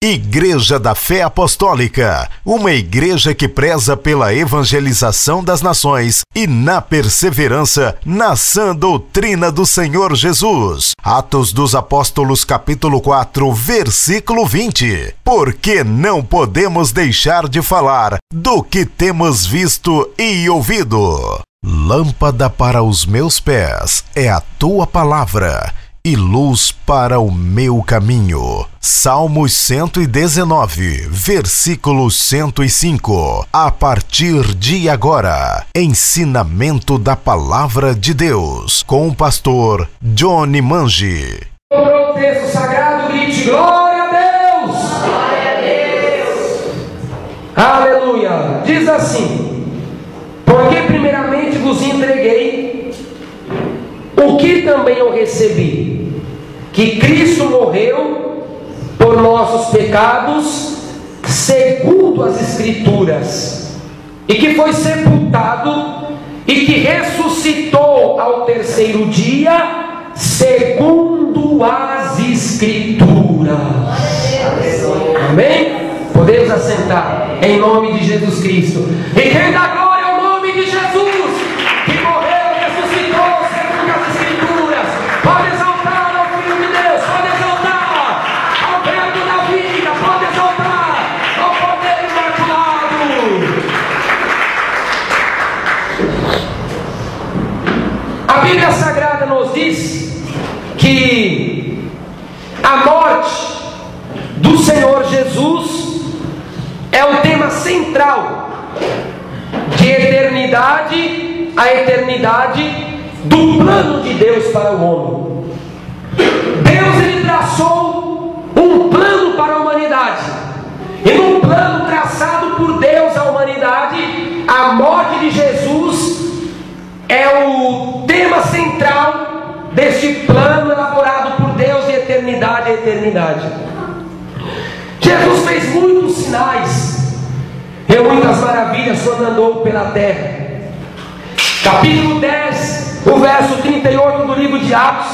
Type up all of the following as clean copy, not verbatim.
Igreja da Fé Apostólica, uma igreja que preza pela evangelização das nações e na perseverança na sã doutrina do Senhor Jesus. Atos dos Apóstolos, capítulo 4, versículo 20. Porque não podemos deixar de falar do que temos visto e ouvido. Lâmpada para os meus pés é a tua palavra e luz para o meu caminho. Salmos 119, versículo 105. A partir de agora, ensinamento da palavra de Deus, com o pastor Johnny Mangi. O texto sagrado, grite glória a Deus! Glória a Deus! Aleluia! Diz assim: porque primeiramente vos entreguei o que também eu recebi, que Cristo morreu por nossos pecados, segundo as Escrituras, e que foi sepultado, e que ressuscitou ao terceiro dia, segundo as Escrituras. Amém? Podemos assentar, em nome de Jesus Cristo. E quem dá glória ao nome de Jesus, que morreu e ressuscitou segundo as Escrituras, pode exaltar ao Filho de Deus, pode exaltar ao Verbo da vida, pode exaltar ao poder imaculado. A Bíblia Sagrada nos diz que a morte do Senhor Jesus é o tema central, de eternidade a eternidade, do plano de Deus para o homem. Deus, ele traçou um plano para a humanidade, e num plano traçado por Deus à humanidade, a morte de Jesus é o tema central deste plano elaborado por Deus de eternidade a eternidade. Jesus fez muitos sinais e muitas maravilhas quando andou pela terra. Capítulo 10, o verso 38 do livro de Atos,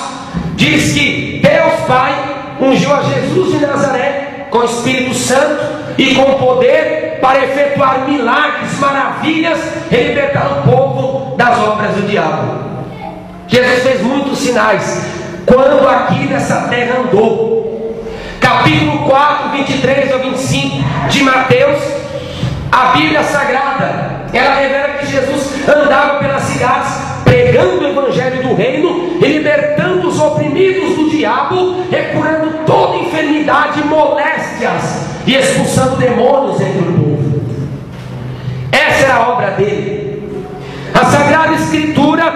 diz que Deus Pai ungiu a Jesus de Nazaré com o Espírito Santo e com poder para efetuar milagres, maravilhas e libertar o povo das obras do diabo. Jesus fez muitos sinais quando aqui nessa terra andou. Capítulo 4, 23 ao 25 de Mateus, a Bíblia Sagrada, ela revela que Jesus andava pelas cidades pregando o evangelho do reino e libertando os oprimidos do diabo, e curando toda enfermidade e moléstias e expulsando demônios entre o povo. Essa era a obra dele. A Sagrada Escritura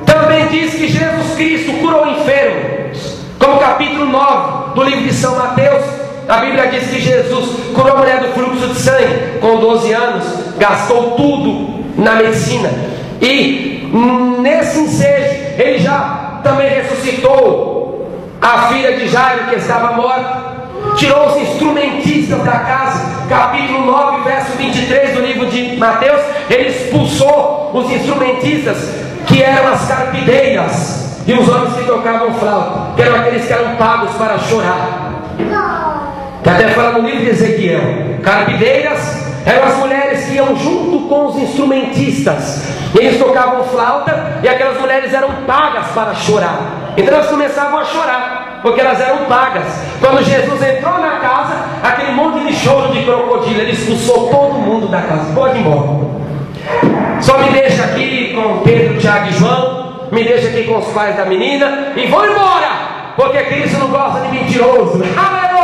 também diz que Jesus Cristo curou enfermos, como capítulo 9 do livro de São Mateus. A Bíblia diz que Jesus curou a mulher do fluxo de sangue com 12 anos, gastou tudo na medicina, e nesse ensejo ele já também ressuscitou a filha de Jairo, que estava morta, tirou os instrumentistas da casa. Capítulo 9, verso 23 do livro de Mateus, ele expulsou os instrumentistas, que eram as carpideiras e os homens que tocavam flauta, que eram aqueles que eram pagos para chorar. Que até fala no livro de Ezequiel, carpideiras eram as mulheres que iam junto com os instrumentistas, eles tocavam flauta, e aquelas mulheres eram pagas para chorar. Então elas começavam a chorar, porque elas eram pagas. Quando Jesus entrou na casa, aquele monte de choro de crocodilo, ele expulsou todo mundo da casa. Pode ir embora, só me deixa aqui com Pedro, Tiago e João, me deixa aqui com os pais da menina, e vão embora, porque Cristo não gosta de mentiroso. Aleluia!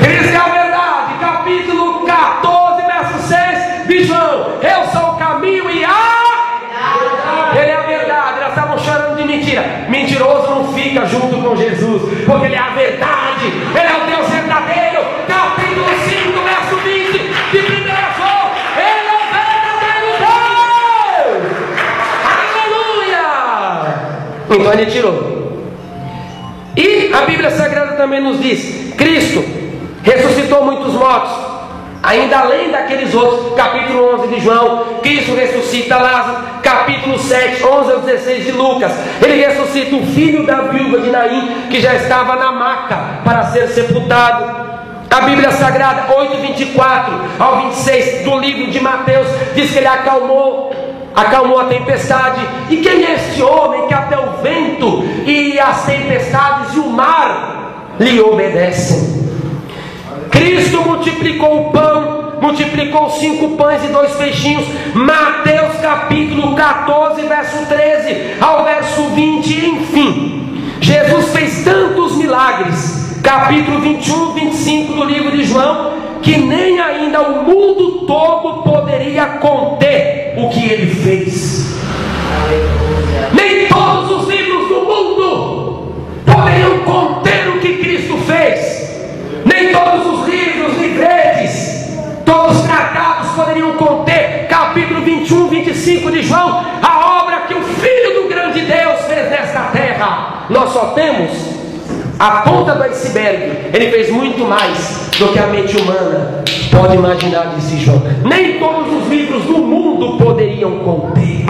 Cristo é a verdade. Capítulo 14, verso 6 de João: eu sou o caminho e a... Ele é a verdade. Elas estavam chorando de mentira. Mentiroso não fica junto com Jesus, porque ele é a verdade, ele é o Deus verdadeiro. Capítulo 5, verso 20 de 1 João: ele é o verdadeiro Deus. Aleluia! Então ele tirou. E a Bíblia Sagrada também nos diz: Cristo ressuscitou muitos mortos, ainda além daqueles outros. Capítulo 11 de João, Cristo ressuscita Lázaro. Capítulo 7, 11 ao 16 de Lucas, ele ressuscita o filho da viúva de Naim, que já estava na maca para ser sepultado. A Bíblia Sagrada, 8:24 ao 26 do livro de Mateus, diz que ele acalmou a tempestade. E quem é este homem que até o vento e as tempestades e o mar lhe obedecem? Cristo multiplicou o pão, multiplicou 5 pães e 2 peixinhos. Mateus capítulo 14, verso 13 ao verso 20. Enfim, Jesus fez tantos milagres, capítulo 21, 25 do livro de João, que nem ainda o mundo todo poderia conter o que ele fez. Nem todos os livros do mundo poderiam conter o que Cristo fez. Nem todos os livros, livretes, todos os tratados poderiam conter, capítulo 21, 25 de João, a obra que o Filho do grande Deus fez nesta terra. Nós só temos a ponta do iceberg. Ele fez muito mais do que a mente humana pode imaginar, disse João. Nem todos os livros do mundo poderiam conter.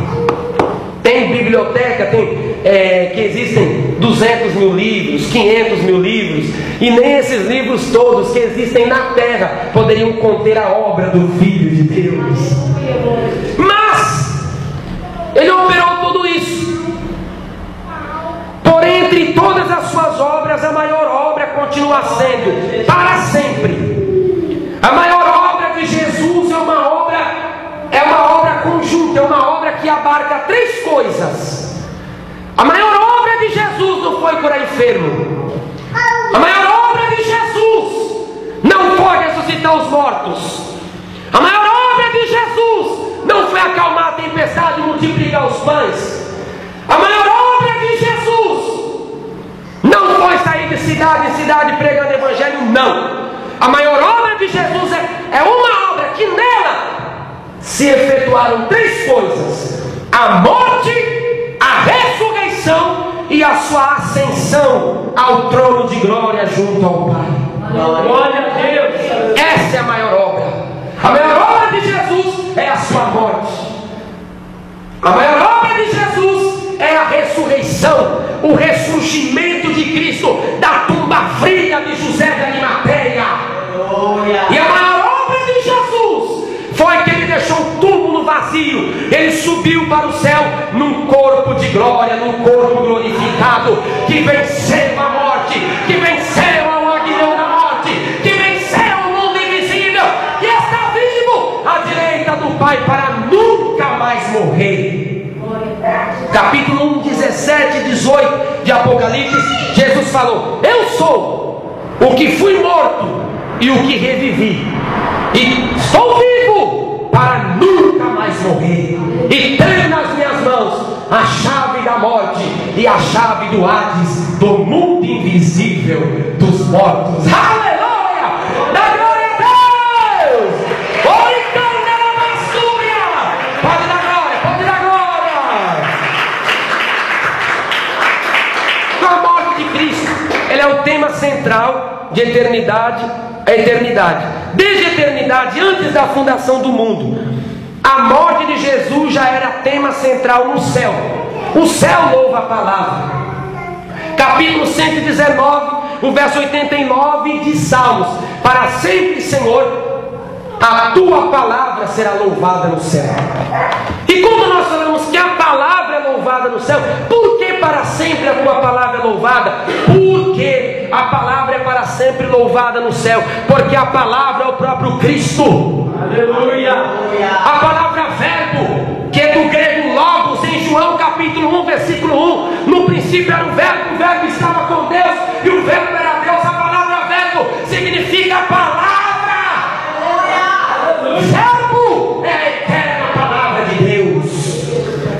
Tem biblioteca, que existem 200 mil livros, 500 mil livros, e nem esses livros todos que existem na terra poderiam conter a obra do Filho de Deus. Mas ele operou tudo isso. Porém, entre todas as suas obras, a maior obra continua sendo para sempre. A maior obra de Jesus é uma obra conjunta, é uma obra que abarca 3 coisas. A maior obra de Jesus não foi curar enfermo. A maior obra de Jesus não foi ressuscitar os mortos. A maior obra de Jesus não foi acalmar a tempestade e multiplicar os pães. A maior obra de Jesus não foi sair de cidade em cidade pregando evangelho, não. A maior obra de Jesus é uma obra que nela se efetuaram 3 coisas: a morte, a ressurreição e a sua ascensão ao trono de glória junto ao Pai. Glória a Deus! Essa é a maior obra. A maior obra de Jesus é a sua morte. A maior obra de Jesus é a ressurreição, o ressurgimento de Cristo da tumba fria de José de Arimateia. E a maior obra de Jesus foi que ele deixou o túmulo vazio. Ele subiu para o céu num corpo de glória, num corpo glorificado, que venceu a morte, que venceu ao aguilhão da morte, que venceu o mundo invisível, que está vivo à direita do Pai para nunca mais morrer. Capítulo 1, 17 e 18 de Apocalipse, Jesus falou: eu sou o que fui morto e o que revivi, e estou vivo para nunca mais morrer, e tenho nas minhas mãos a chave da morte e a chave do Hades, do mundo invisível dos mortos. Aleluia! Dá glória a Deus! Oricão da Massúria! Pode dar glória, pode dar glória! Com a morte de Cristo, ele é o tema central de eternidade a eternidade. Desde a eternidade, antes da fundação do mundo, a morte de Jesus já era tema central no céu. O céu louva a palavra. Capítulo 119, o verso 89 de Salmos: para sempre, Senhor, a tua palavra será louvada no céu. E quando nós falamos que a palavra é louvada no céu, por que para sempre a tua palavra é louvada? Porque a palavra é para sempre louvada no céu, porque a palavra é o próprio Cristo. Aleluia! A palavra verbo, que é do grego logos, em João capítulo 1, versículo 1, no princípio era o verbo estava com Deus, e o verbo era Deus. A palavra verbo significa palavra. Verbo é a eterna palavra de Deus.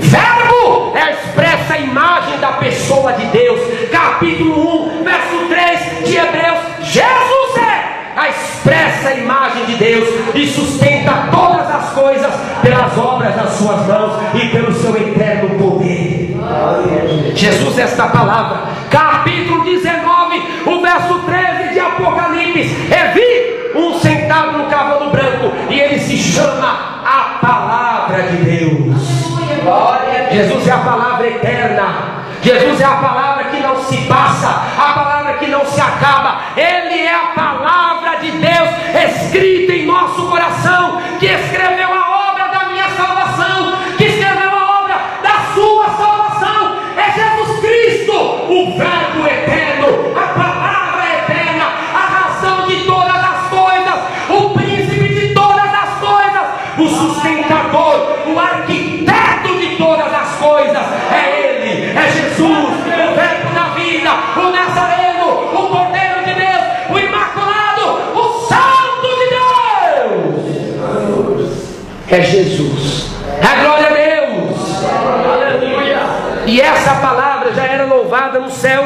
Verbo é a expressa imagem da pessoa de Deus. Capítulo 1, verso 3 de Hebreus: Jesus é a expressa imagem de Deus e sustenta todas as coisas pelas obras das suas mãos e pelo seu eterno poder. Jesus é esta palavra. Capítulo 19, o verso 13 de Apocalipse: vi um sentado no cavalo branco, e ele se chama a palavra de Deus. Jesus é a palavra eterna. Jesus é a palavra que não se passa, a palavra que não se acaba. Ele é a palavra de escrita em nosso coração, que escreveu a obra da minha salvação, que escreveu a obra da sua salvação, é Jesus Cristo, o Verbo eterno, a palavra eterna, a razão de todas as coisas, o príncipe de todas as coisas, o sustentador, o arquiteto de todas as coisas. É Ele, é Jesus, o Verbo da vida, o Nazareno, o Cordeiro de Deus, o Imaculado, o Santo de Deus. É Jesus. É glória a Deus. Aleluia. E essa palavra já era louvada no céu.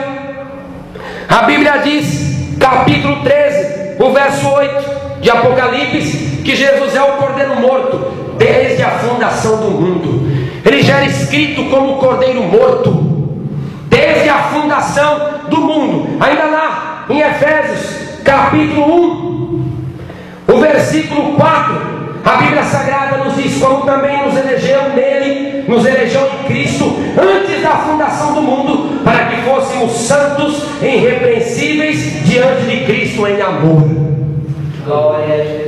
A Bíblia diz, capítulo 13, o verso 8 de Apocalipse, que Jesus é o Cordeiro morto desde a fundação do mundo. Ele já era escrito como Cordeiro morto desde a fundação do mundo. Ainda lá em Efésios capítulo 1, o versículo 4, a Bíblia Sagrada nos diz: como também nos elegeu nele, nos elegeu em Cristo antes da fundação do mundo, para que fôssemos santos e irrepreensíveis diante de Cristo em amor.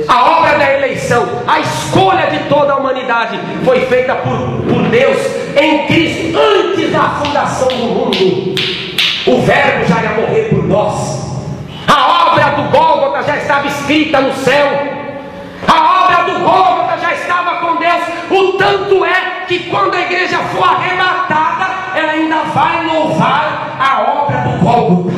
A obra da eleição, a escolha de toda a humanidade foi feita por Deus em Cristo antes da fundação do mundo. O Verbo já ia morrer por nós. A obra do Gólgota já estava escrita no céu. A obra do Gólgota já estava com Deus. O tanto é que quando a igreja for arrebatada, ela ainda vai louvar a obra do Gólgota.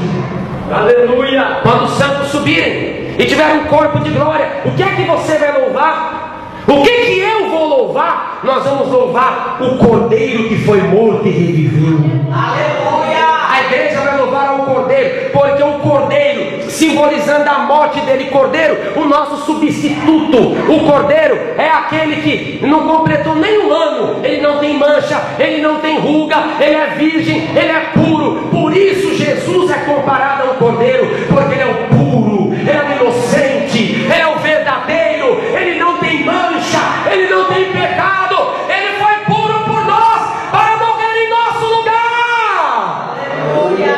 Aleluia! Quando os santos subirem e tiver um corpo de glória, o que é que você vai louvar? O que eu vou louvar? Nós vamos louvar o Cordeiro que foi morto e reviveu. Aleluia! A igreja vai louvar ao Cordeiro, porque o Cordeiro, simbolizando a morte dele, Cordeiro, o nosso substituto. O Cordeiro é aquele que não completou nem um ano, ele não tem mancha, ele não tem ruga, ele é virgem, ele é puro. Por isso Jesus é comparado ao Cordeiro, porque ele é o puro, ele é o inocente, ele é o verdadeiro, ele não tem mancha, ele não tem pecado, ele foi puro por nós, para morrer em nosso lugar. Aleluia!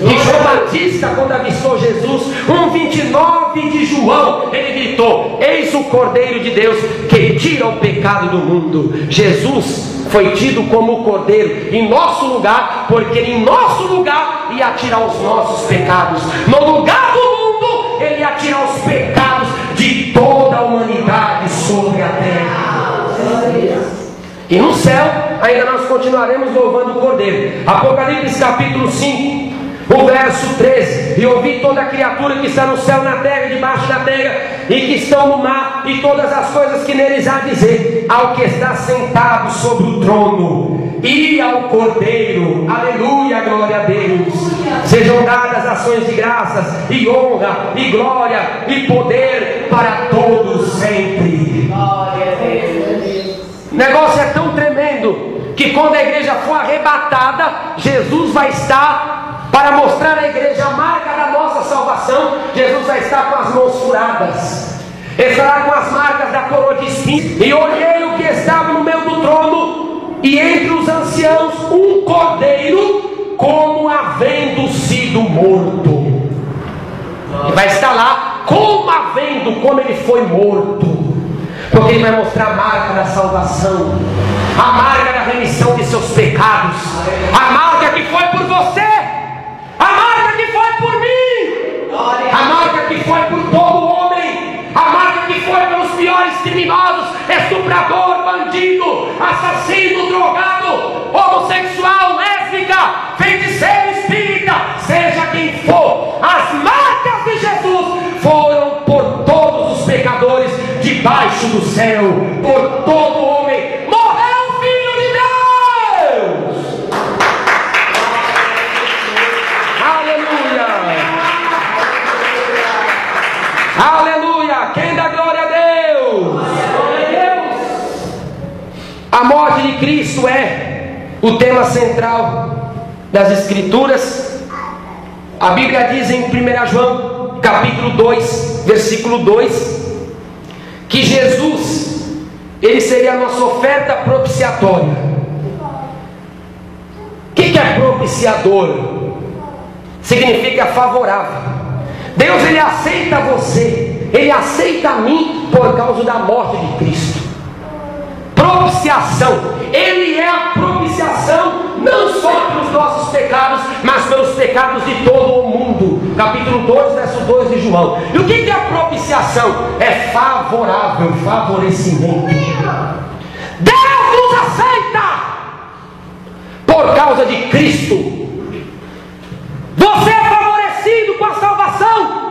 E João Batista, quando avistou Jesus, 1:29 de João, ele gritou: eis o Cordeiro de Deus que tira o pecado do mundo. Jesus foi tido como o Cordeiro em nosso lugar, porque em nosso lugar ia tirar os nossos pecados. No lugar do mundo, ele ia tirar os pecados de toda a humanidade sobre a terra. E no céu, ainda nós continuaremos louvando o Cordeiro. Apocalipse capítulo 5, o verso 13: e ouvi toda criatura que está no céu, na terra e debaixo da terra, e que estão no mar, e todas as coisas que neles há, dizer ao que está sentado sobre o trono e ao Cordeiro: aleluia, glória a Deus. Sejam dadas ações de graças, e honra, e glória, e poder para todos sempre. Glória a Deus. O negócio é tão tremendo que quando a igreja for arrebatada, Jesus vai estar para mostrar à igreja a marca da nossa salvação. Jesus vai estar com as mãos furadas, estará com as marcas da coroa de espinhos. E olhei o que estava no meio do trono, e entre os anciãos um cordeiro, como havendo sido morto. E vai estar lá como havendo, como ele foi morto, porque ele vai mostrar a marca da salvação, a marca da remissão de seus pecados, a marca que foi por você, a marca que foi por mim, a marca que foi por todo homem, a marca que foi pelos piores criminosos, estuprador, bandido, assassino, drogado, homossexual, lésbica, feiticeiro, espírita, seja quem for. As marcas de Jesus foram por todos os pecadores debaixo do céu, por todo homem. Morreu o Filho de Deus. Aleluia, aleluia. Quem dá glória a Deus? A morte de Cristo é o tema central das Escrituras. A Bíblia diz em 1 João capítulo 2, versículo 2, que Jesus, ele seria a nossa oferta propiciatória. O que é propiciador? Significa favorável. Deus, ele aceita você ele aceita a mim por causa da morte de Cristo. Propiciação, ele é a propiciação não só pelos nossos pecados, mas pelos pecados de todo o mundo. Capítulo 2, verso 2 de João. E o que é a propiciação? É favorável, favorecimento. Deus nos aceita por causa de Cristo. Você é favorecido com a salvação,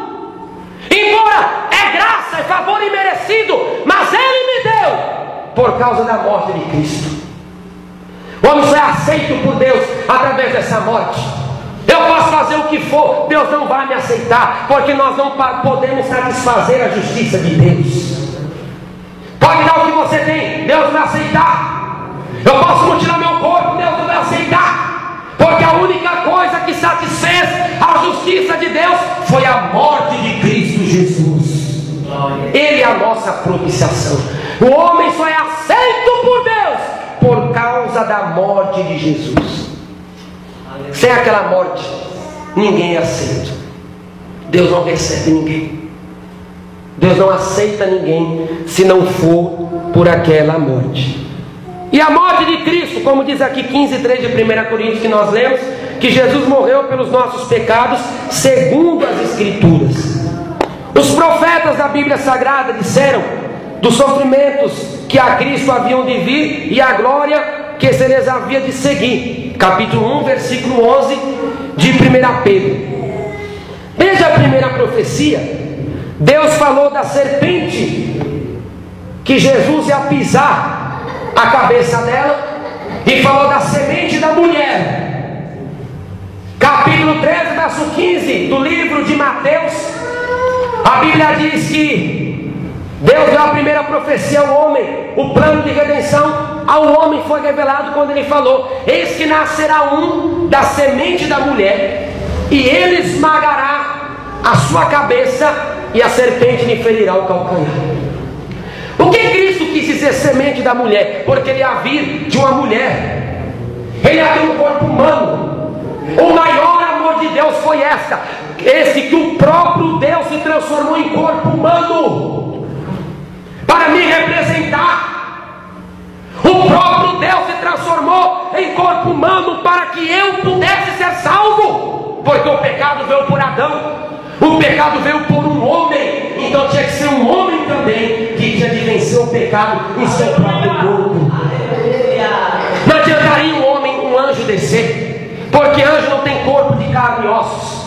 embora é graça, é favor imerecido, mas Ele me deu por causa da morte de Cristo. O homem só é aceito por Deus através dessa morte. Eu posso fazer o que for, Deus não vai me aceitar, porque nós não podemos satisfazer a justiça de Deus. Pode dar o que você tem, Deus não vai aceitar. Eu posso mutilar meu corpo, Deus não vai aceitar, porque a única coisa que satisfez a justiça de Deus foi a morte de Cristo Jesus. Ele é a nossa propiciação. O homem só é aceito por Deus por causa da morte de Jesus. Sem aquela morte, ninguém é aceito. Deus não recebe ninguém. Deus não aceita ninguém se não for por aquela morte. E a morte de Cristo, como diz aqui 15:3 de 1 Coríntios que nós lemos, que Jesus morreu pelos nossos pecados segundo as Escrituras. Os profetas da Bíblia Sagrada disseram dos sofrimentos que a Cristo haviam de vir e a glória que se lhes havia de seguir. Capítulo 1, versículo 11 de 1 Pedro. Veja a primeira profecia. Deus falou da serpente, que Jesus ia pisar a cabeça dela, e falou da semente da mulher. Capítulo 13, verso 15 do livro de Mateus, a Bíblia diz que Deus deu a primeira profecia ao homem, o plano de redenção ao homem foi revelado quando ele falou: eis que nascerá um da semente da mulher, e ele esmagará a sua cabeça, e a serpente lhe ferirá o calcanhar. O que Cristo quis dizer semente da mulher? Porque ele ia vir de uma mulher, ele ia ter um corpo humano. O maior amor de Deus foi esse que o próprio Deus se transformou em corpo humano para me representar. O próprio Deus se transformou em corpo humano para que eu pudesse ser salvo, porque o pecado veio por Adão, o pecado veio por um homem, então tinha que ser um homem também que tinha de vencer o pecado em seu próprio corpo. Não adiantaria um anjo descer, porque anjo não tem corpo de carne e ossos.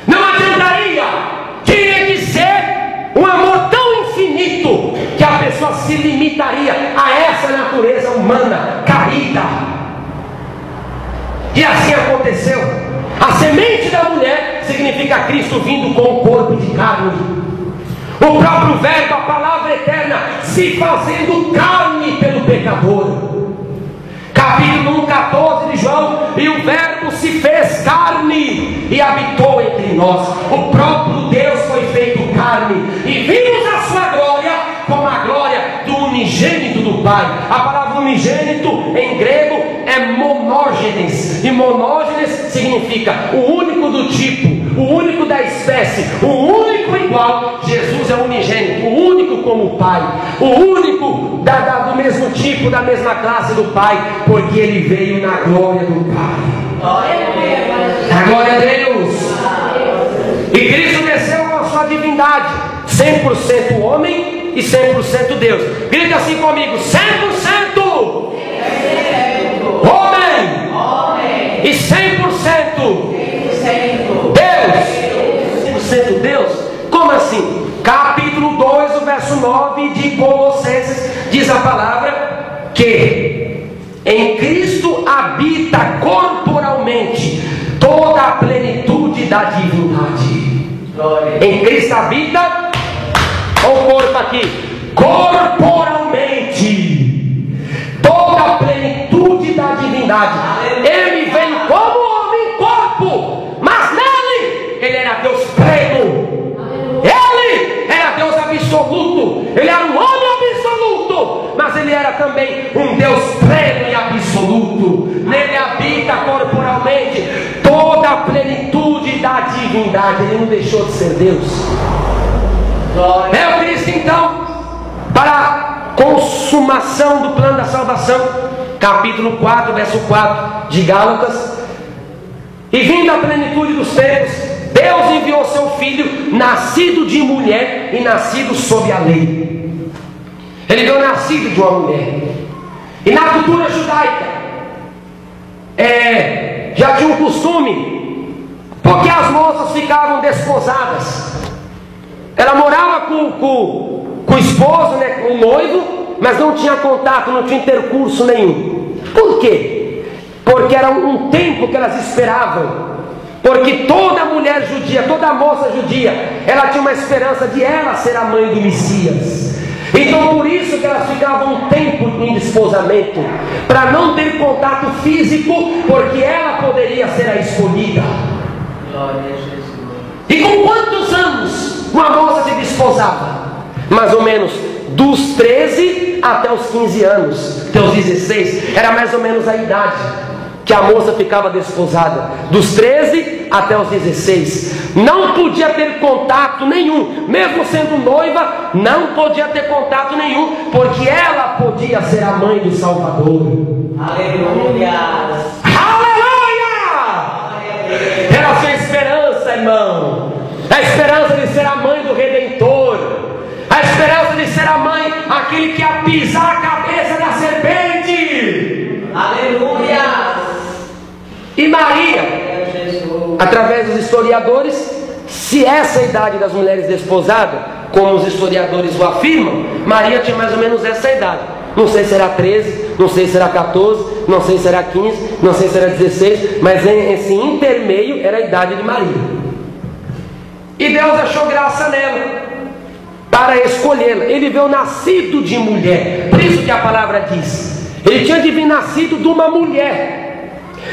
Não adiantaria, tinha que ser um amor tão infinito que a pessoa se limitaria a essa natureza humana caída. E assim aconteceu. A semente da mulher significa Cristo vindo com o corpo de carne. O próprio verbo, a palavra eterna, se fazendo carne pelo pecador. Capítulo 1:14 de João: e o verbo se fez carne e habitou entre nós. O próprio Deus foi feito carne, e vimos a sua glória como a glória do unigênito do Pai. A palavra unigênito em grego é monógenes, e monógenes significa o único do tipo, o único da espécie, o único igual. Jesus é unigênito, o único como o Pai, o único do mesmo tipo, da mesma classe do Pai, porque ele veio na glória do Pai. Na glória a Deus. E Cristo desceu com a sua divindade, 100% homem e 100% Deus. Grita assim comigo: 100% homem e 100% Deus. 100% Deus? Como assim? Capítulo 2, o verso 9 de Colossenses, diz a palavra que em Cristo habita corporalmente toda a plenitude da divindade. Em Cristo habita, olha o corpo aqui, corporalmente toda a plenitude da divindade. Ele veio como homem em corpo, mas nele ele era Deus pleno. Ele era Deus absoluto. Ele era um homem absoluto, mas ele era também um Deus pleno e absoluto. Nele habita corporalmente toda a plenitude da divindade. Ele não deixou de ser Deus. É o Cristo então, para a consumação do plano da salvação, capítulo 4, verso 4 de Gálatas. E vindo a plenitude dos tempos, Deus enviou seu Filho, nascido de mulher e nascido sob a lei. Ele veio nascido de uma mulher. E na cultura judaica, já tinha um costume, porque as moças ficavam desposadas. Ela morava com o esposo, né, com o noivo, mas não tinha contato, não tinha intercurso nenhum. Por quê? Porque era um tempo que elas esperavam. Porque toda mulher judia, toda moça judia, ela tinha uma esperança de ela ser a mãe do Messias. Então por isso que elas ficavam um tempo em desposamento, para não ter contato físico, porque ela poderia ser a escolhida. Glória a Jesus. E com quantos anos uma moça se desposava? Mais ou menos dos 13 até os 15 anos, até os 16, era mais ou menos a idade que a moça ficava desposada, dos 13 até os 16. Não podia ter contato nenhum, mesmo sendo noiva, não podia ter contato nenhum, porque ela podia ser a mãe do Salvador. Aleluia! Aleluia! Era a sua esperança, irmão, a esperança de ser a mãe do Redentor, a esperança de ser a mãe, aquele que ia pisar a cabeça da serpente. Aleluia! E Maria, através dos historiadores, se essa é a idade das mulheres desposadas, como os historiadores o afirmam, Maria tinha mais ou menos essa idade. Não sei se era 13, não sei se era 14, não sei se era 15, não sei se era 16, mas esse intermeio era a idade de Maria. E Deus achou graça nela para escolhê-la. Ele veio nascido de mulher, por isso que a palavra diz, ele tinha de vir nascido de uma mulher.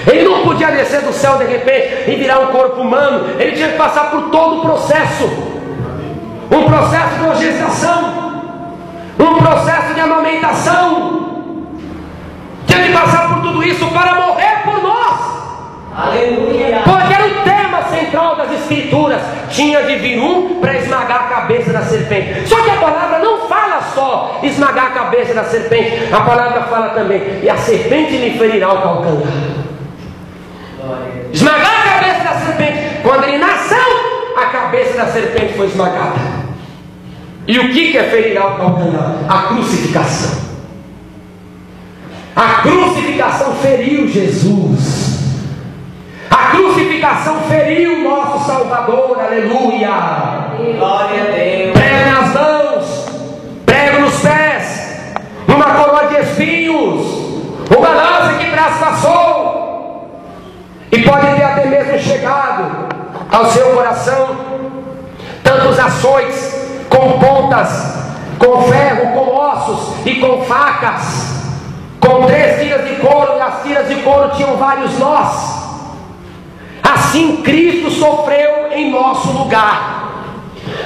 Ele não podia descer do céu de repente e virar um corpo humano. Ele tinha que passar por todo o processo, um processo de gestação, um processo de amamentação. Tinha que passar por tudo isso para morrer por nós. Aleluia! Porque era o tema central das Escrituras. Tinha de vir um para esmagar a cabeça da serpente. Só que a palavra não fala só esmagar a cabeça da serpente. A palavra fala também: e a serpente lhe ferirá o calcanhar. Esmagar a cabeça da serpente. Quando ele nasceu, a cabeça da serpente foi esmagada. E o que é ferirá o calcanhar? A crucificação. A crucificação feriu Jesus. A crucificação feriu o nosso Salvador. Aleluia! Glória a Deus. Prego nas mãos, prego nos pés, uma coroa de espinhos, uma lança que traspassou. E pode ter até mesmo chegado ao seu coração tantos açoites com pontas, com ferro, com ossos e com facas, com 3 tiras de couro, e as tiras de couro tinham vários nós. Assim Cristo sofreu em nosso lugar,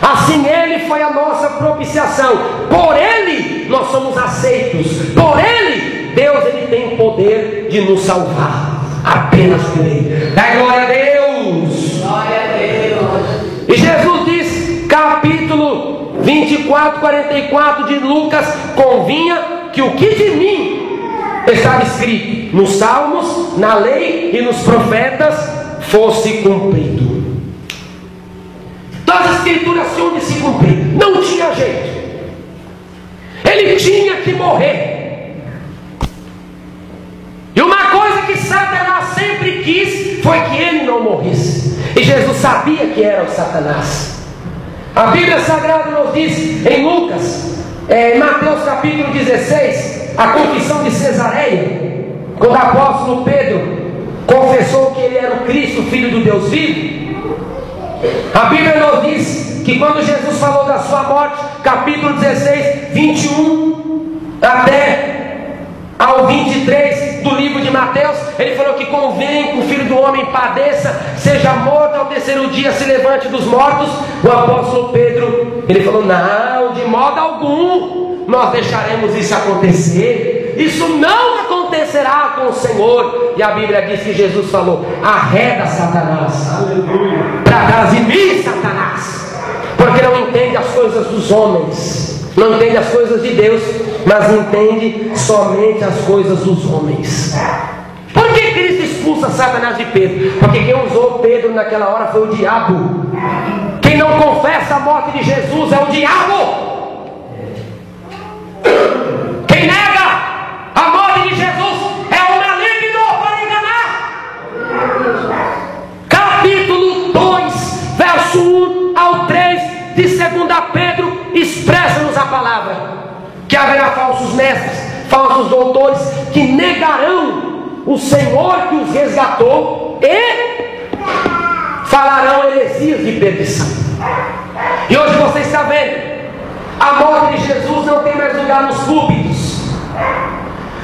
assim Ele foi a nossa propiciação. Por Ele nós somos aceitos, por Ele Deus ele tem poder de nos salvar. Apenas por Ele. Dá glória a Deus. Glória a Deus. E Jesus diz, capítulo 24, 44 de Lucas: convinha que o que de mim estava escrito nos Salmos, na lei e nos profetas fosse cumprido. Todas as escrituras tinham de se cumprir. Não tinha jeito. Ele tinha que morrer. E uma coisa que Satanás sempre quis foi que ele não morresse. E Jesus sabia que era o Satanás. A Bíblia Sagrada nos diz em Lucas, em Mateus capítulo 16, a confissão de Cesareia, quando o apóstolo Pedro confessou que ele era o Cristo, filho do Deus vivo. A Bíblia nos diz que quando Jesus falou da sua morte, capítulo 16, 21 até ao 23 do livro de Mateus, ele falou que convém que o Filho do Homem padeça, seja morto, ao terceiro dia se levante dos mortos. O apóstolo Pedro, ele falou: não, de modo algum nós deixaremos isso acontecer. Isso não acontecerá com o Senhor. E a Bíblia diz que Jesus falou: arreda Satanás, aleluia, para trás de mim, Satanás, porque não entende as coisas coisas dos homens, não entende as coisas de Deus, mas entende somente as coisas dos homens. Por que Cristo expulsa Satanás de Pedro? Porque quem usou Pedro naquela hora foi o diabo. Quem não confessa a morte de Jesus é o diabo. Quem nega a morte de Jesus é o maligno para enganar. Capítulo 2, verso 1 ao 3 de 2 Pedro expressa-nos a palavra que haverá falsos mestres, falsos doutores, que negarão o Senhor que os resgatou e falarão heresias de perdição. E hoje você está vendo, a morte de Jesus não tem mais lugar nos púlpitos.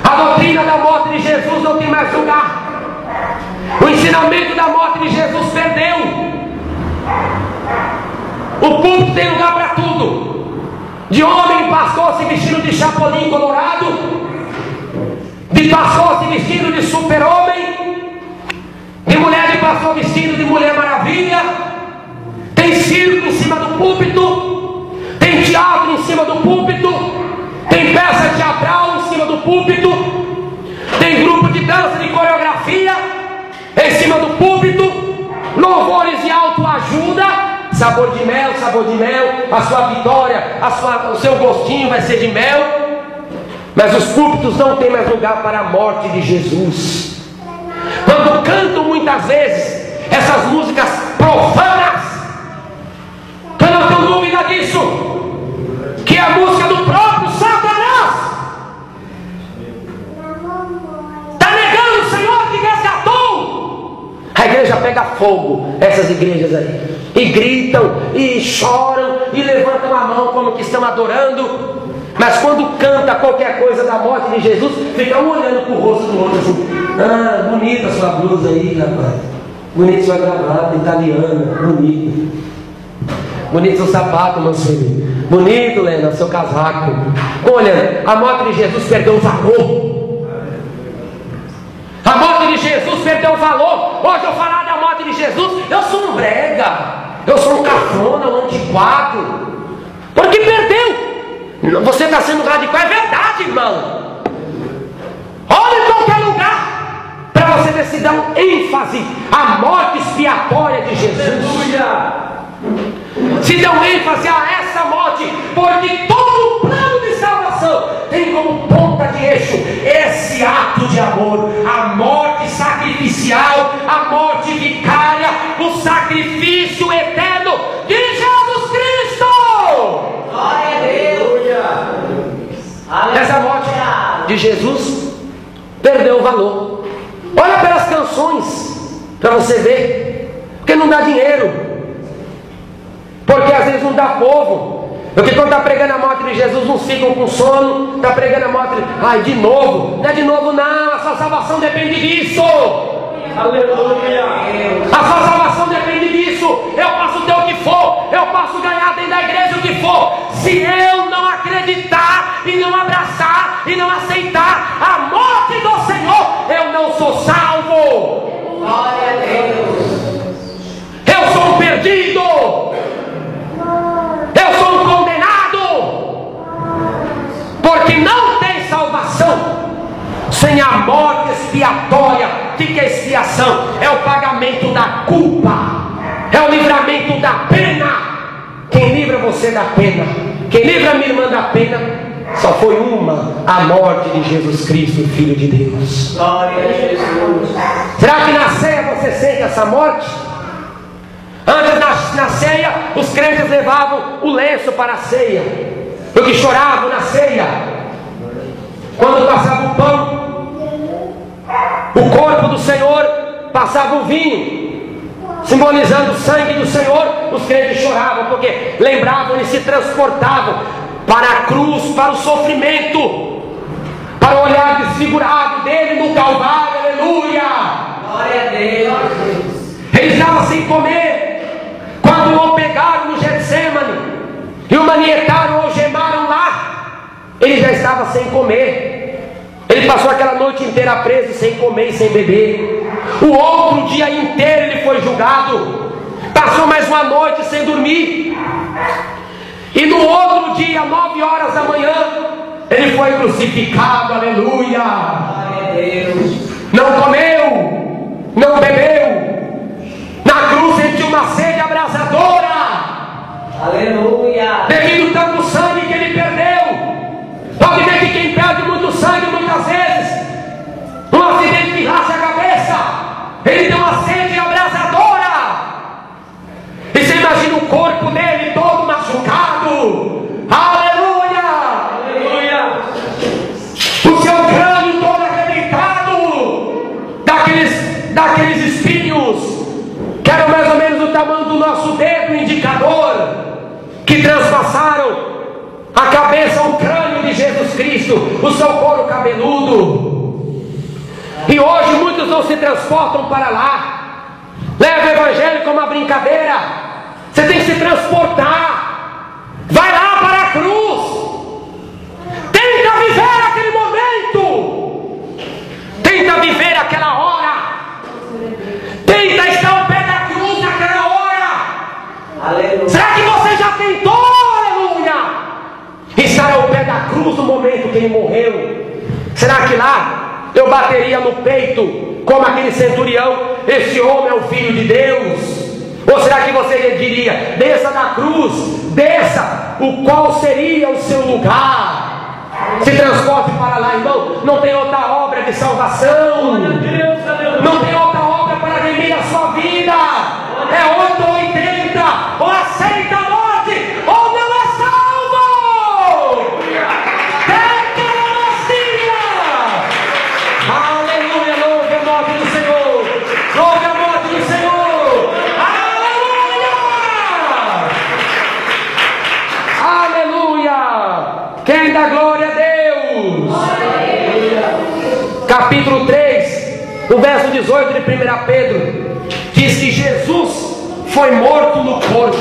A doutrina da morte de Jesus não tem mais lugar. O ensinamento da morte de Jesus perdeu. O púlpito tem lugar para tudo. De homem pastor se vestindo de chapolim colorado, de pastor se vestindo de super-homem, de mulher de pastor vestindo de Mulher Maravilha. Tem circo em cima do púlpito, tem teatro em cima do púlpito, tem peça teatral em cima do púlpito, tem grupo de dança, de coreografia em cima do púlpito, louvores de autoajuda, sabor de mel, a sua vitória, o seu gostinho vai ser de mel. Mas os púlpitos não têm mais lugar para a morte de Jesus. Quando cantam muitas vezes essas músicas profanas, eu não tenho dúvida disso, que é a música do próprio Satanás. Está negando o Senhor que resgatou. A igreja pega fogo, essas igrejas aí, e gritam, e choram, e levantam a mão como que estão adorando. Mas quando canta qualquer coisa da morte de Jesus, fica um olhando para o rosto do outro assim: ah, bonita a sua blusa aí, rapaz, bonita sua gravata italiana, bonito. Bonito seu sapato, Mancini. Bonito, Lena, seu casaco. Olha, a morte de Jesus perdeu o valor. A morte de Jesus perdeu o valor. Hoje eu falar da morte de Jesus, eu sou um brega, eu sou um cafona, um antiquado, porque perdeu. Você está sendo radical, é verdade, irmão. Olha em qualquer lugar para você ver se dá um ênfase à morte expiatória de Jesus. Se dá um ênfase a essa morte, porque todo o plano de salvação tem como ponta de eixo esse ato de amor, a morte sacrificial, a morte vicária, o sacrifício eterno de Jesus Cristo. Glória a Deus. Essa morte de Jesus perdeu o valor. Olha pelas canções para você ver, porque não dá dinheiro, porque às vezes não dá povo, porque quando está pregando a morte de Jesus uns ficam com sono, está pregando a morte de... ai, de novo, não é de novo não, a sua salvação depende disso. Aleluia. A sua salvação depende disso. Eu posso ter o que for, eu posso ganhar dentro da igreja o que for, se eu não acreditar e não abraçar e não aceitar a morte do Senhor, eu não sou salvo. Glória a Deus. Eu sou um perdido, eu sou um condenado, porque não tem salvação sem a morte expiatória. O que é expiação? É o pagamento da culpa, é o livramento da pena. Quem livra você da pena, quem livra a minha irmã da pena, só foi uma: a morte de Jesus Cristo, Filho de Deus. Glória a Jesus. Será que na ceia você sente essa morte? Antes na ceia, os crentes levavam o lenço para a ceia, porque choravam na ceia. Quando passava o pão, o corpo do Senhor, passava o vinho, simbolizando o sangue do Senhor, os crentes choravam, porque lembravam e se transportavam para a cruz, para o sofrimento, para o olhar desfigurado dele no Calvário. Aleluia! Glória a Deus. Ele estava sem comer quando o pegaram no Getsemane e o manietaram, o algemaram lá. Ele já estava sem comer. Ele passou aquela noite inteira preso, sem comer e sem beber. O outro dia inteiro ele foi julgado. Passou mais uma noite sem dormir. E no outro dia, 9 horas da manhã, ele foi crucificado, aleluia. Glória a Deus. Não comeu, não bebeu. Na cruz ele tinha uma sede abrasadora, Aleluia. devido ao tanto sangue que ele perdeu. Pode ver que quem perde muito sangue, muitas vezes, um acidente que rasga a cabeça, ele tem uma sede abrasadora. E você imagina o corpo dele todo machucado. Aleluia! Aleluia. O seu crânio todo arrebentado daqueles espinhos, que eram mais ou menos do tamanho do nosso dedo indicador, que transpassaram a cabeça, o crânio de Jesus Cristo, o seu couro cabeludo. E hoje muitos não se transportam para lá, leva o evangelho como uma brincadeira. Você tem que se transportar, vai lá para a cruz, tenta viver aquele momento, tenta viver aquela hora, tenta estar ao pé da cruz naquela hora. Aleluia. Será que você já tentou, aleluia, estar ao pé da cruz no momento que ele morreu? Será que lá eu bateria no peito como aquele centurião: este homem é o Filho de Deus? Ou será que você diria: desça da cruz, desça, o qual seria o seu lugar? Se transporte para lá, irmão. Não tem outra obra de salvação, não tem outra obra para remir a sua vida. É 8 ou 80, ou aceita a morte, ou não é salvo. Aleluia, louve a morte do Senhor, louve a morte do Senhor. Aleluia, aleluia. Quem dá glória a Deus? Capítulo 3, no verso 18 de 1 Pedro, diz que Jesus foi morto no corpo,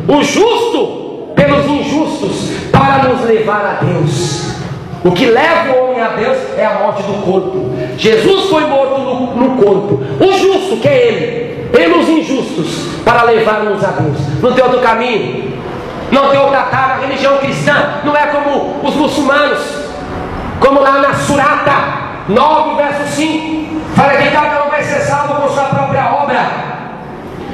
o justo pelos injustos, para nos levar a Deus. O que leva o homem a Deus é a morte do corpo. Jesus foi morto no corpo, o justo, que é ele, pelos injustos, para levar-nos a Deus. Não tem outro caminho, não tem outra tábua. A religião cristã não é como os muçulmanos, como lá na Surata 9, verso 5, fala que cada um vai ser salvo com sua própria obra,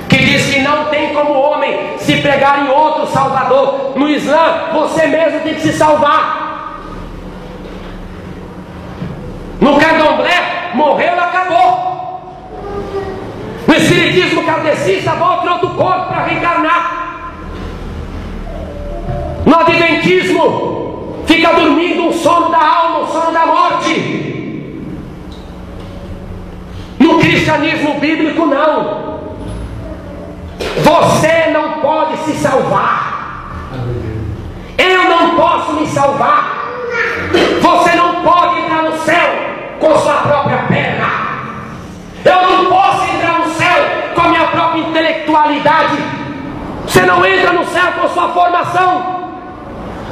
que diz que não tem como o homem se pregar em outro salvador. No Islã, você mesmo tem que se salvar. No candomblé, morreu, acabou. No espiritismo kardecista, volta em outro corpo para reencarnar. No adventismo, fica dormindo um sono da alma, um sono da morte. No cristianismo bíblico, não. Você não pode se salvar. Eu não posso me salvar. Você não pode entrar no céu com sua própria perna. Eu não posso entrar no céu com a minha própria intelectualidade. Você não entra no céu com sua formação.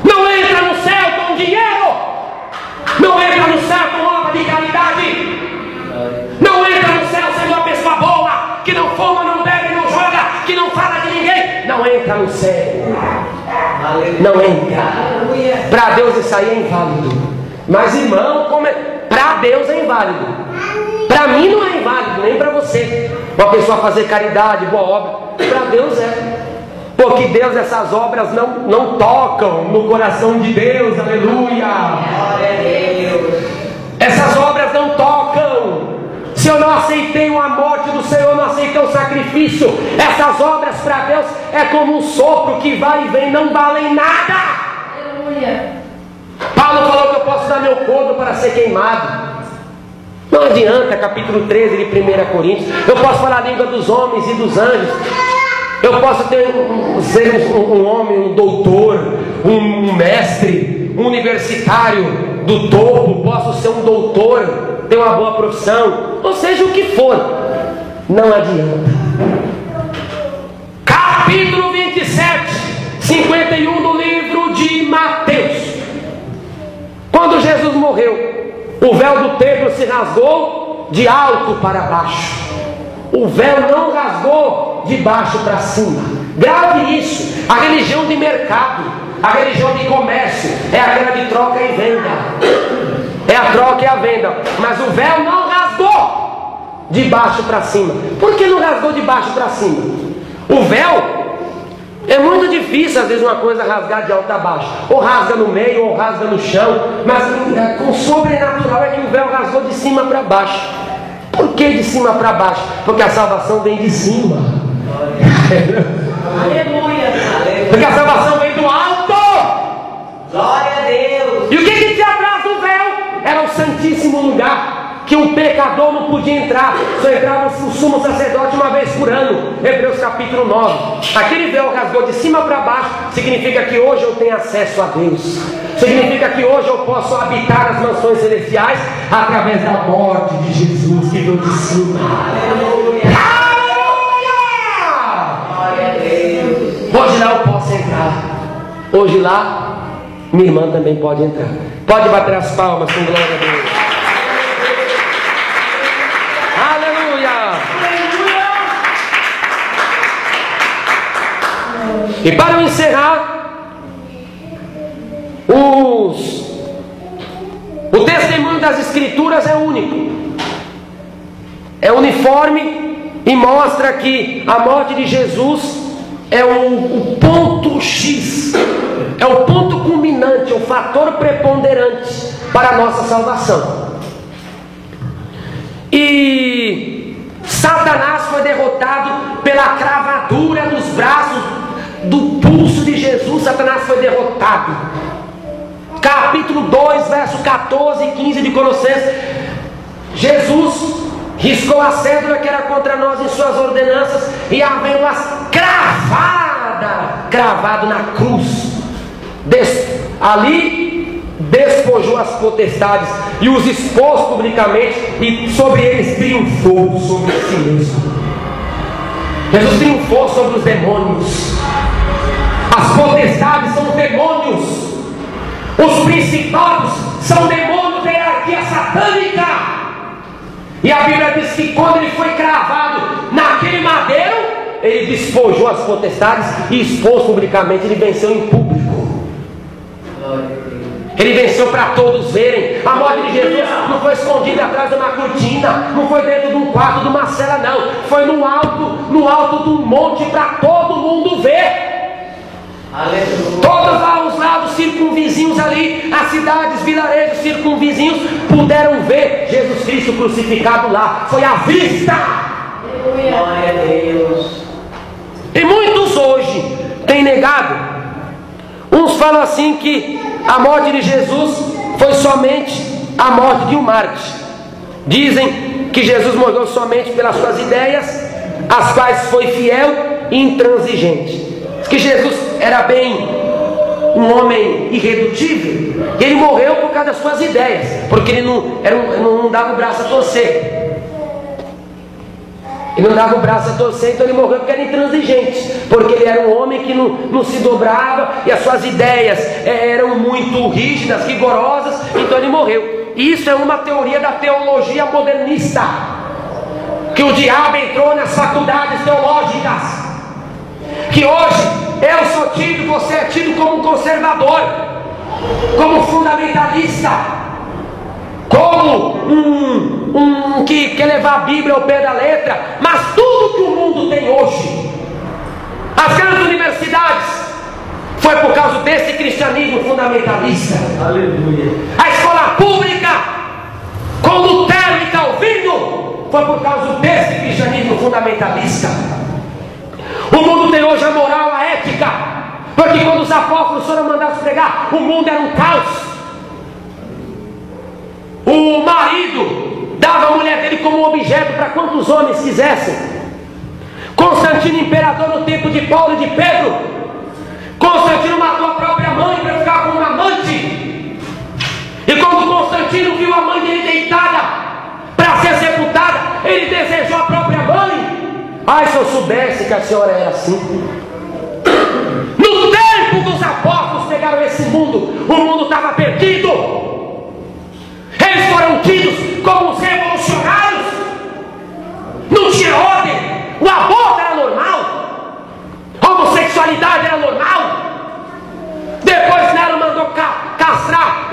Não entra no céu com dinheiro. Não entra no céu com obra de caridade. Não entra no céu sendo uma pessoa boa, que não fuma, não bebe, não joga, que não fala de ninguém. Não entra no céu. Não entra. Para Deus isso aí é inválido. Mas irmão, para Deus é inválido. Para mim não é inválido, nem para você. Uma pessoa fazer caridade, boa obra, para Deus é. Porque Deus, essas obras não tocam no coração de Deus, aleluia. Glória a Deus. Essas obras não tocam. Se eu não aceitei uma morte do Senhor, não aceitei o sacrifício, essas obras para Deus é como um sopro que vai e vem, não valem nada. Aleluia. Paulo falou que eu posso dar meu corpo para ser queimado. Não adianta, capítulo 13 de 1 Coríntios. Eu posso falar a língua dos homens e dos anjos. Eu posso ser um homem, um doutor, um mestre, um universitário do topo. Posso ser um doutor, ter uma boa profissão, ou seja, o que for, não adianta. Capítulo 27, 51 do livro de Mateus. Quando Jesus morreu, o véu do templo se rasgou de alto para baixo. O véu não rasgou de baixo para cima. Grave isso. A religião de mercado, A religião de comércio é aquela de troca e venda. É a troca e a venda. Mas o véu não rasgou de baixo para cima. Por que não rasgou de baixo para cima? O véu é muito difícil, às vezes, uma coisa rasgar de alto a baixo. Ou rasga no meio, ou rasga no chão. Mas com sobrenatural é que o véu rasgou de cima para baixo. Por que de cima para baixo? Porque a salvação vem de cima. Aleluia. Porque a salvação vem do alto. Glória a Deus. E o que tinha atrás do véu? Era o santíssimo lugar, que um pecador não podia entrar. Só entrava o sumo sacerdote uma vez por ano. Hebreus capítulo 9. Aquele véu rasgou de cima para baixo. Significa que hoje eu tenho acesso a Deus. Significa que hoje eu posso habitar as mansões celestiais através da morte de Jesus que veio de cima. Aleluia. Glória a Deus. Hoje lá eu posso entrar. Hoje lá minha irmã também pode entrar. Pode bater as palmas com glória a Deus. E para encerrar, o testemunho das Escrituras é único, é uniforme e mostra que a morte de Jesus é o ponto X, é o ponto culminante, o fator preponderante para a nossa salvação. E Satanás foi derrotado pela cravadura dos braços, do pulso de Jesus. Satanás foi derrotado. Capítulo 2, verso 14 e 15 de Colossenses. Jesus riscou a cédula que era contra nós em suas ordenanças, e havendo-as cravado na cruz, ali despojou as potestades e os expôs publicamente, e sobre eles triunfou sobre si mesmo. Jesus triunfou sobre os demônios. As potestades são demônios. Os principados são demônios da hierarquia satânica. E a Bíblia diz que quando ele foi cravado naquele madeiro, ele despojou as potestades e expôs publicamente. Ele venceu em público. Ele venceu para todos verem. A morte de Jesus não foi escondida atrás de uma cortina, não foi dentro de um quarto, de uma cela, não. Foi no alto de um monte para todo mundo ver. Aleluia. Todos lá os lados circunvizinhos ali, as cidades, vilarejos circunvizinhos puderam ver Jesus Cristo crucificado lá. Foi à vista. Glória a Deus. E muitos hoje têm negado. Uns falam assim que a morte de Jesus foi somente a morte de um mártir. Dizem que Jesus morreu somente pelas suas ideias, as quais foi fiel e intransigente. Que Jesus era bem um homem irredutível, e ele morreu por causa das suas ideias, porque ele não dava o braço a torcer. Ele não dava o braço a torcer, então ele morreu porque era intransigente, porque ele era um homem que não se dobrava, e as suas ideias eram muito rígidas, rigorosas, então ele morreu. Isso é uma teoria da teologia modernista, que o diabo entrou nas faculdades teológicas, que hoje eu sou tido, você é tido como um conservador, como fundamentalista, como um que quer levar a Bíblia ao pé da letra. Mas tudo que o mundo tem hoje, as grandes universidades, foi por causa desse cristianismo fundamentalista. Aleluia. A escola pública, com Lutero e Calvino, foi por causa desse cristianismo fundamentalista. O mundo tem hoje a moral, a ética, porque quando os apóstolos foram mandados pregar, o mundo era um caos. O marido dava a mulher dele como objeto para quantos homens quisessem. Constantino, imperador no tempo de Paulo e de Pedro, Constantino matou a própria mãe para ficar com um amante. E quando Constantino viu a mãe dele deitada para ser sepultada, ele desejou a própria mãe. Ai, se eu soubesse que a senhora era assim. No tempo dos apóstolos pegaram esse mundo, o mundo estava perdido. Eles foram tidos como os revolucionários. Não tinha ordem. O aborto era normal, a homossexualidade era normal.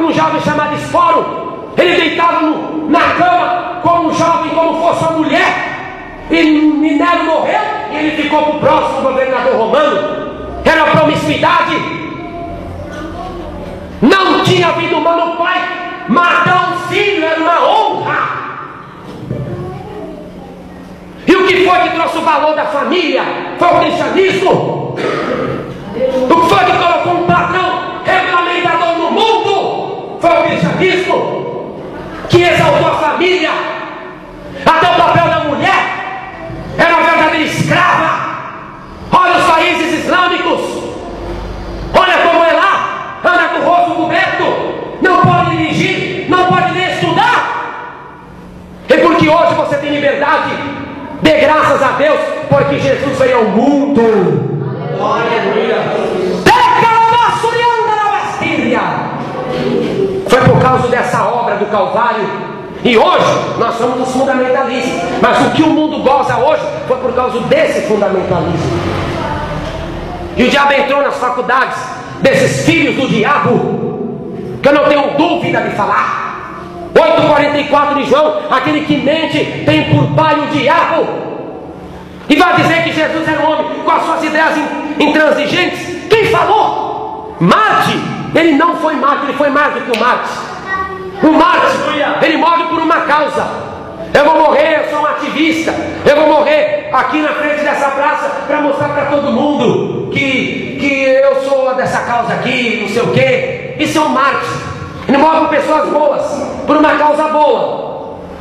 um jovem chamado Esforo. Ele deitava na cama como um jovem, como fosse uma mulher. E Nero morreu e ele ficou para o próximo governador romano. Era uma promiscuidade. Não tinha vida humana. O pai matar um filho era uma honra. E o que foi que trouxe o valor da família? Foi o cristianismo. O que foi que colocou um padrão regulamentador no mundo? Foi o cristianismo, que exaltou a família. Até o papel da mulher era uma verdadeira escrava. Olha os países islâmicos, olha como é lá, anda com o rosto coberto, não pode dirigir, não pode nem estudar. E porque hoje você tem liberdade, dê graças a Deus, porque Jesus veio ao mundo. Foi por causa dessa obra do Calvário. E hoje nós somos os fundamentalistas. Mas o que o mundo goza hoje foi por causa desse fundamentalismo. E o diabo entrou nas faculdades desses filhos do diabo, que eu não tenho dúvida de falar. 8,44 de João: aquele que mente tem por pai o diabo. E vai dizer que Jesus era um homem com as suas ideias intransigentes? Quem falou? Marte. Ele não foi Marte, ele foi mais do que o Marte. O Marte, ele morre por uma causa. Eu vou morrer, eu sou um ativista. Eu vou morrer aqui na frente dessa praça para mostrar para todo mundo que eu sou dessa causa aqui, não sei o quê. Isso é um Marte. Ele morre por pessoas boas, por uma causa boa.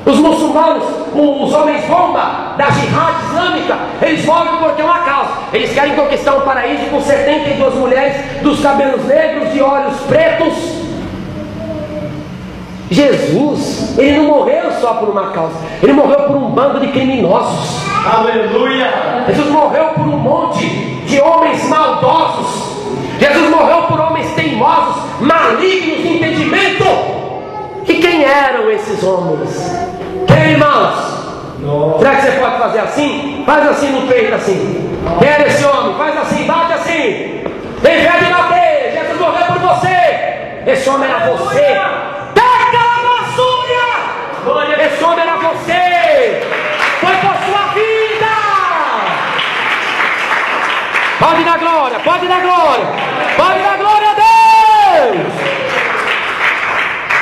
Os muçulmanos, os homens bomba da jihad islâmica, eles morrem porque é uma causa. Eles querem conquistar um paraíso com 72 mulheres dos cabelos negros e olhos pretos. Jesus, ele não morreu só por uma causa, ele morreu por um bando de criminosos. Aleluia! Jesus morreu por um monte de homens maldosos. Jesus morreu por homens teimosos, malignos de entendimento. E quem eram esses homens? Quem, irmãos? Será que você pode fazer assim? Faz assim no peito, assim. Quem era esse homem? Faz assim, bate assim. Em vez de bater, Jesus morreu por você. Esse homem era você. Pega a basura! Esse homem era você. Foi por sua vida. Pode dar glória, pode dar glória, pode dar glória a Deus.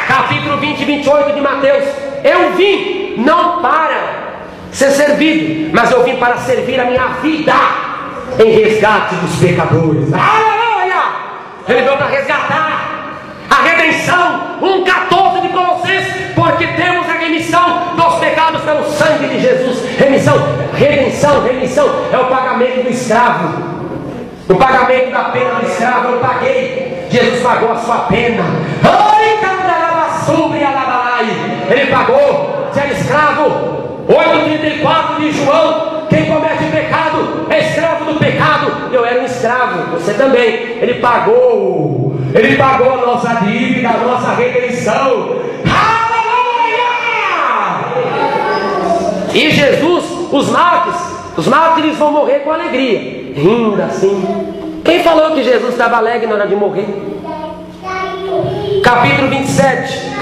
Capítulo 20 e 28 de Mateus: eu vim não para ser servido, mas eu vim para servir a minha vida em resgate dos pecadores. Aleluia! Ele veio para resgatar a redenção. 1,14 de Colossenses: porque temos a remissão dos pecados pelo sangue de Jesus. Remissão é o pagamento do escravo. O pagamento da pena do escravo eu paguei. Jesus pagou a sua pena. Ele pagou. Você era escravo. 8,34 de João: quem comete pecado é escravo do pecado. Eu era um escravo, você também. Ele pagou a nossa dívida, a nossa redenção. Aleluia! E Jesus, os mártires vão morrer com alegria, rindo assim. Quem falou que Jesus estava alegre na hora de morrer? Capítulo 26,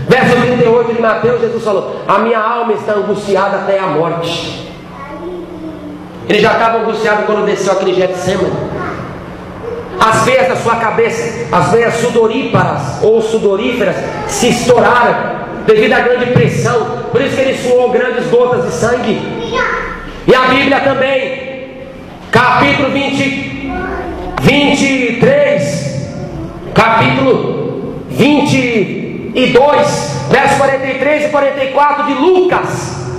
verso 38 de Mateus, Jesus falou: a minha alma está angustiada até a morte. Ele já estava angustiado quando desceu aquele Getsemane. As veias da sua cabeça, as veias sudoríparas ou sudoríferas, se estouraram devido à grande pressão. Por isso que ele suou grandes gotas de sangue. E a Bíblia também, capítulo 22, versos 43 e 44 de Lucas,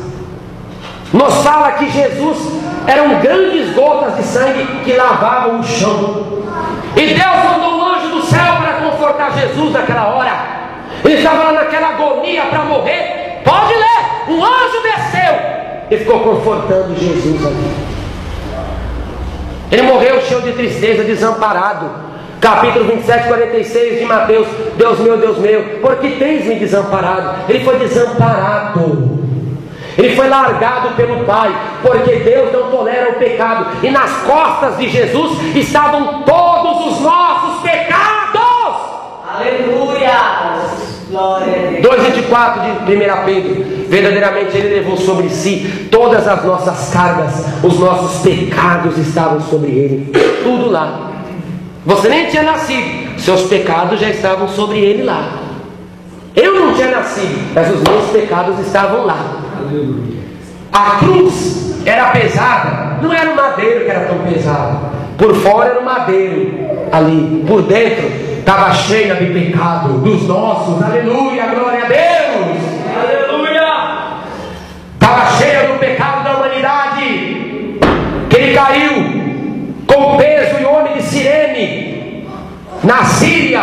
nos fala que Jesus eram grandes gotas de sangue que lavavam o chão. E Deus mandou um anjo do céu para confortar Jesus naquela hora. Ele estava lá naquela agonia para morrer. Pode ler, um anjo desceu e ficou confortando Jesus ali. Ele morreu cheio de tristeza, desamparado. Capítulo 27, 46 de Mateus: Deus meu, por que tens me desamparado? Ele foi desamparado. Ele foi largado pelo Pai, porque Deus não tolera o pecado. E nas costas de Jesus estavam todos os nossos pecados. fato de 1 Pedro, verdadeiramente Ele levou sobre si todas as nossas cargas, os nossos pecados estavam sobre Ele, tudo lá. Você nem tinha nascido, seus pecados já estavam sobre Ele lá. Eu não tinha nascido, mas os meus pecados estavam lá. A cruz era pesada, não era o madeiro que era tão pesado. Por fora era o madeiro ali, por dentro estava cheia de pecado dos nossos. Aleluia, glória a Deus. Aleluia. Estava cheia do pecado da humanidade, que ele caiu com peso e homem de Cirene, na Síria,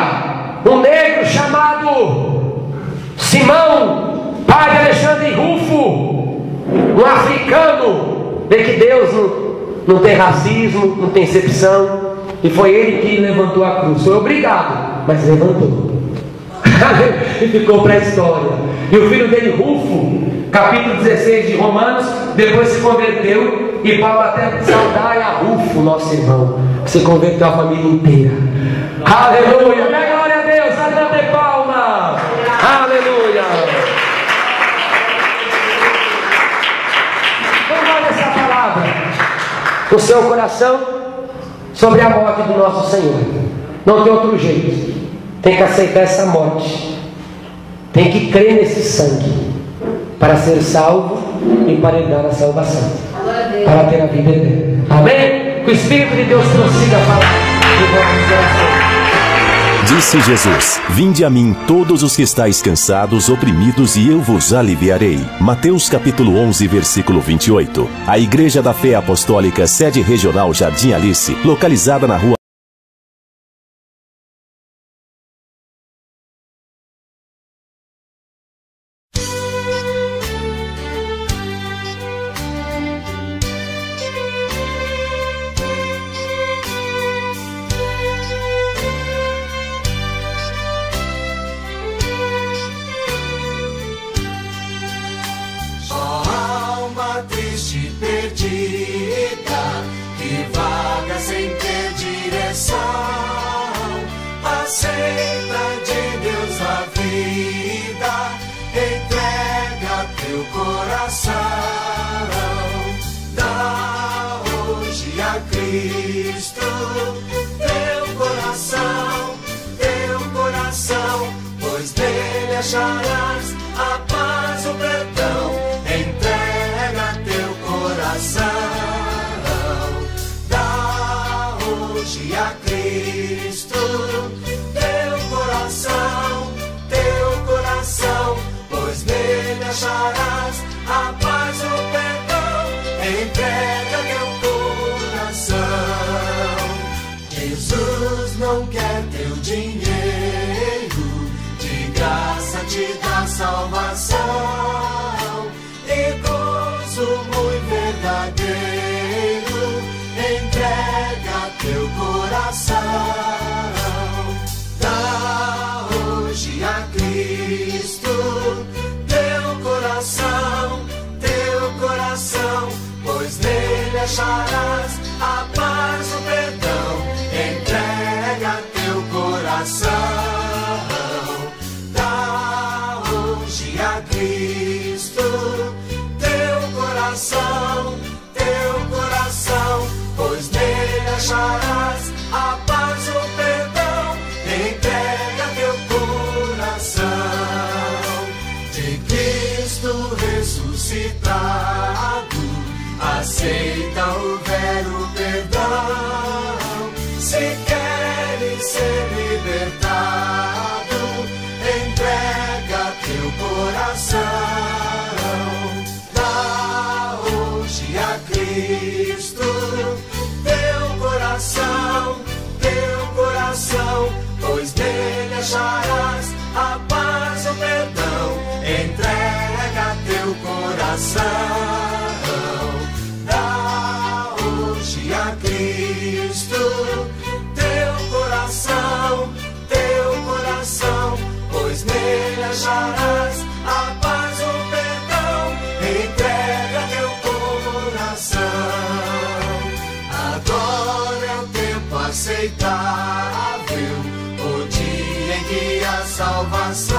um negro chamado Simão, pai de Alexandre Rufo, um africano. Vê que Deus não tem racismo, não tem excepção. E foi ele que levantou a cruz. Foi obrigado, mas levantou. E ficou para a história. E o filho dele, Rufo, capítulo 16 de Romanos, depois se converteu. E Paulo até saudar a Rufo, nosso irmão, que se converteu a família inteira. Aleluia, dá glória a Deus, aplaude palma. Aleluia. Guarda essa palavra no seu coração sobre a morte do nosso Senhor. Não tem outro jeito. Tem que aceitar essa morte. Tem que crer nesse sangue para ser salvo e para dar a salvação, para ter a vida eterna. Amém? Que o Espírito de Deus prossiga a falar de vossos corações. Disse Jesus: Vinde a mim todos os que estáis cansados, oprimidos, e eu vos aliviarei. Mateus capítulo 11, versículo 28. A Igreja da Fé Apostólica, sede regional Jardim Alice, localizada na rua acharás a paz, o perdão. Entrega teu coração, dá hoje a Cristo teu coração, pois nele acharás a paz, o perdão. Entrega teu coração. Jesus não quer teu dinheiro, graça te dá salvação e gozo muito verdadeiro. Entrega teu coração, dá hoje a Cristo teu coração, pois nele acharás a paz, o perdão. Entrega teu coração, a Cristo teu coração, pois nele acharás a paz, o perdão. Entrega teu coração. De Cristo ressuscitado, aceita o vero perdão. Se queres ser libertado, entrega teu coração, dá hoje a Cristo teu coração, pois nele acharás a paz, o perdão. Entrega teu coração, dá hoje a Cristo teu coração, pois nele acharás a paz, o perdão. Entrega teu coração. Agora é o tempo aceitável, o dia em que a salvação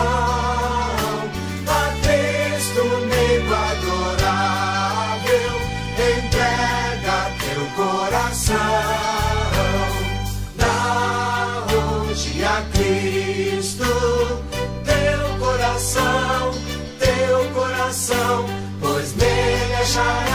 pois nele acharás